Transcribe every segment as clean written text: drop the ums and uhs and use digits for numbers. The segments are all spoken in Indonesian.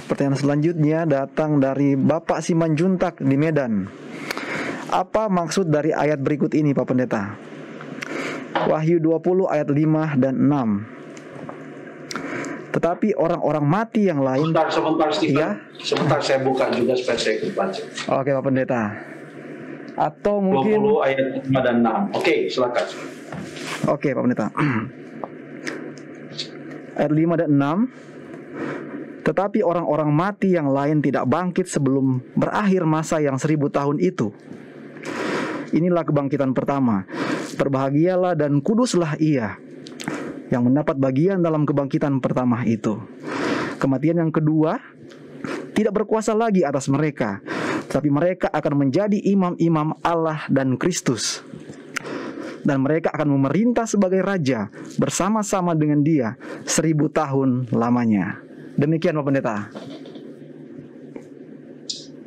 Pertanyaan selanjutnya datang dari Bapak Simanjuntak di Medan. Apa maksud dari ayat berikut ini, Pak Pendeta? Wahyu 20 ayat 5 dan 6. Tetapi orang-orang mati yang lain... Sebentar, Stephen. Ya? Sebentar, saya buka juga supaya saya ikut baca. Oke, Pak Pendeta. Atau mungkin... 20 ayat 5 dan 6. Oke, silakan. Oke, Pak Pendeta. Ayat 5 dan 6. Tetapi orang-orang mati yang lain tidak bangkit sebelum berakhir masa yang 1000 tahun itu. Inilah kebangkitan pertama. Berbahagialah dan kuduslah ia yang mendapat bagian dalam kebangkitan pertama itu. Kematian yang kedua tidak berkuasa lagi atas mereka, tapi mereka akan menjadi imam-imam Allah dan Kristus. Dan mereka akan memerintah sebagai raja bersama-sama dengan dia 1000 tahun lamanya. Demikian, Pak Pendeta.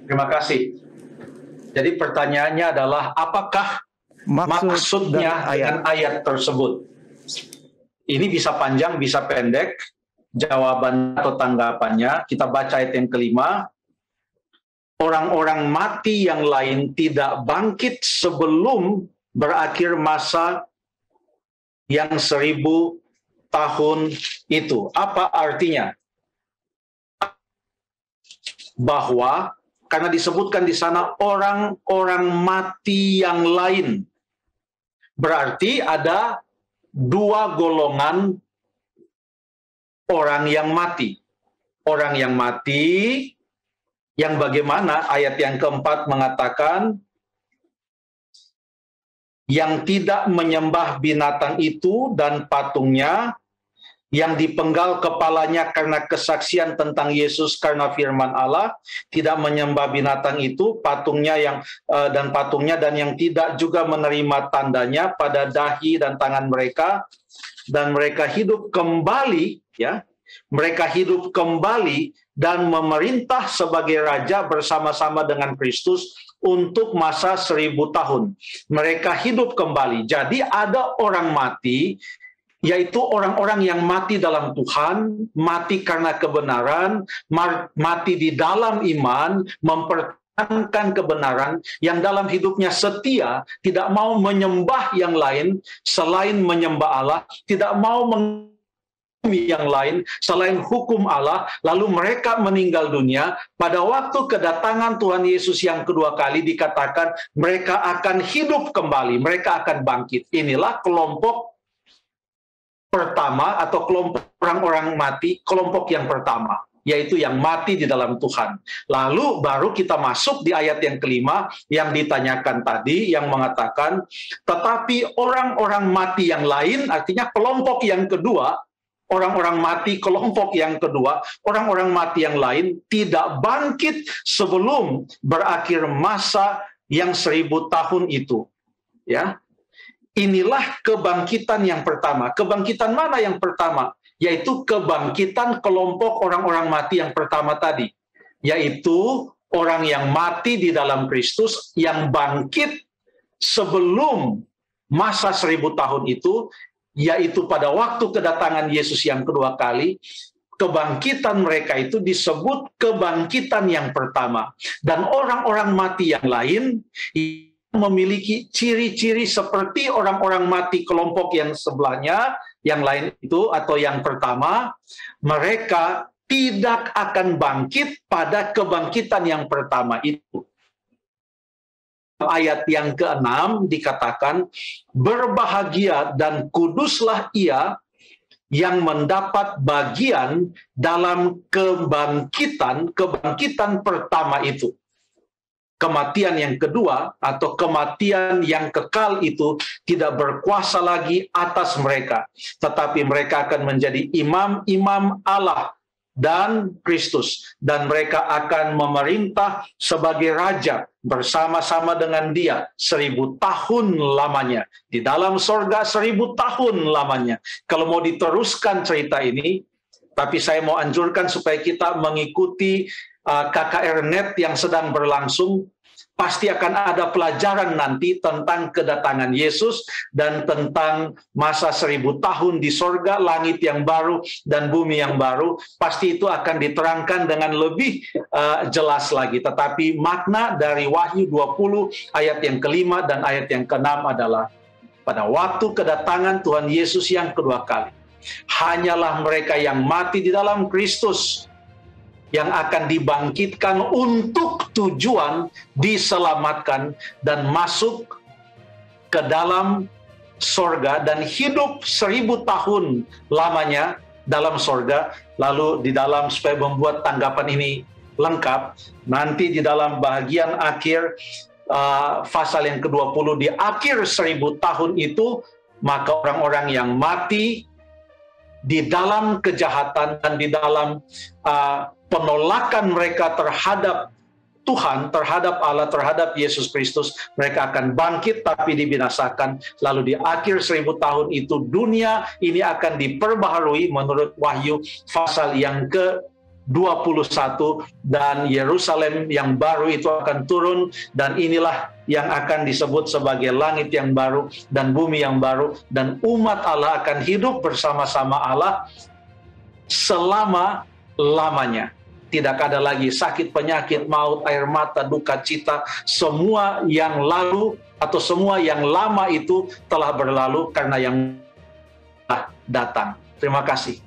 Terima kasih. Jadi pertanyaannya adalah apakah maksudnya dengan ayat tersebut? Ini bisa panjang, bisa pendek. Jawaban atau tanggapannya, kita baca ayat yang kelima. Orang-orang mati yang lain tidak bangkit sebelum berakhir masa yang 1000 tahun itu. Apa artinya? Bahwa karena disebutkan di sana orang-orang mati yang lain, berarti ada dua golongan orang yang mati. Orang yang mati yang bagaimana ayat yang keempat mengatakan yang tidak menyembah binatang itu dan patungnya, yang dipenggal kepalanya karena kesaksian tentang Yesus karena firman Allah, tidak menyembah binatang itu, patungnya dan yang tidak juga menerima tandanya pada dahi dan tangan mereka, dan mereka hidup kembali, ya, mereka hidup kembali dan memerintah sebagai raja bersama-sama dengan Kristus untuk masa 1000 tahun. Mereka hidup kembali. Jadi ada orang mati, yaitu orang-orang yang mati dalam Tuhan, mati karena kebenaran, mati di dalam iman, mempertahankan kebenaran, yang dalam hidupnya setia, tidak mau menyembah yang lain selain menyembah Allah, tidak mau yang lain selain hukum Allah, lalu mereka meninggal dunia. Pada waktu kedatangan Tuhan Yesus yang kedua kali dikatakan mereka akan hidup kembali, mereka akan bangkit. Inilah kelompok pertama atau kelompok orang-orang mati, kelompok yang pertama, yaitu yang mati di dalam Tuhan. Lalu baru kita masuk di ayat yang kelima yang ditanyakan tadi, yang mengatakan tetapi orang-orang mati yang lain, artinya kelompok yang kedua, orang-orang mati kelompok yang kedua, orang-orang mati yang lain tidak bangkit sebelum berakhir masa yang 1000 tahun itu. Ya, inilah kebangkitan yang pertama. Kebangkitan mana yang pertama? Yaitu kebangkitan kelompok orang-orang mati yang pertama tadi. Yaitu orang yang mati di dalam Kristus, yang bangkit sebelum masa 1000 tahun itu, yaitu pada waktu kedatangan Yesus yang kedua kali. Kebangkitan mereka itu disebut kebangkitan yang pertama. Dan orang-orang mati yang lain memiliki ciri-ciri seperti orang-orang mati kelompok yang sebelahnya, yang lain itu atau yang pertama, mereka tidak akan bangkit pada kebangkitan yang pertama itu. Ayat yang ke-6 dikatakan, berbahagia dan kuduslah ia yang mendapat bagian dalam kebangkitan pertama itu. Kematian yang kedua atau kematian yang kekal itu tidak berkuasa lagi atas mereka, tetapi mereka akan menjadi imam-imam Allah dan Kristus, dan mereka akan memerintah sebagai raja bersama-sama dengan dia 1000 tahun lamanya. Di dalam sorga 1000 tahun lamanya. Kalau mau diteruskan cerita ini, tapi saya mau anjurkan supaya kita mengikuti KKR Net yang sedang berlangsung. pasti akan ada pelajaran nanti tentang kedatangan Yesus dan tentang masa 1000 tahun di sorga, langit yang baru dan bumi yang baru. Pasti itu akan diterangkan dengan lebih jelas lagi. Tetapi makna dari Wahyu 20 ayat yang kelima dan ayat yang keenam adalah pada waktu kedatangan Tuhan Yesus yang kedua kali, hanyalah mereka yang mati di dalam Kristus yang akan dibangkitkan untuk tujuan diselamatkan dan masuk ke dalam sorga dan hidup 1000 tahun lamanya dalam sorga. Lalu di dalam, supaya membuat tanggapan ini lengkap, nanti di dalam bagian akhir pasal yang ke-20, di akhir 1000 tahun itu, maka orang-orang yang mati di dalam kejahatan dan di dalam penolakan mereka terhadap Tuhan, terhadap Allah, terhadap Yesus Kristus, mereka akan bangkit tapi dibinasakan. Lalu di akhir 1000 tahun itu, dunia ini akan diperbaharui menurut Wahyu pasal yang ke-21, dan Yerusalem yang baru itu akan turun, dan inilah yang akan disebut sebagai langit yang baru dan bumi yang baru, dan umat Allah akan hidup bersama-sama Allah selama-lamanya. Tidak ada lagi sakit, penyakit, maut, air mata, duka cita. Semua yang lalu atau semua yang lama itu telah berlalu karena yang datang. Terima kasih.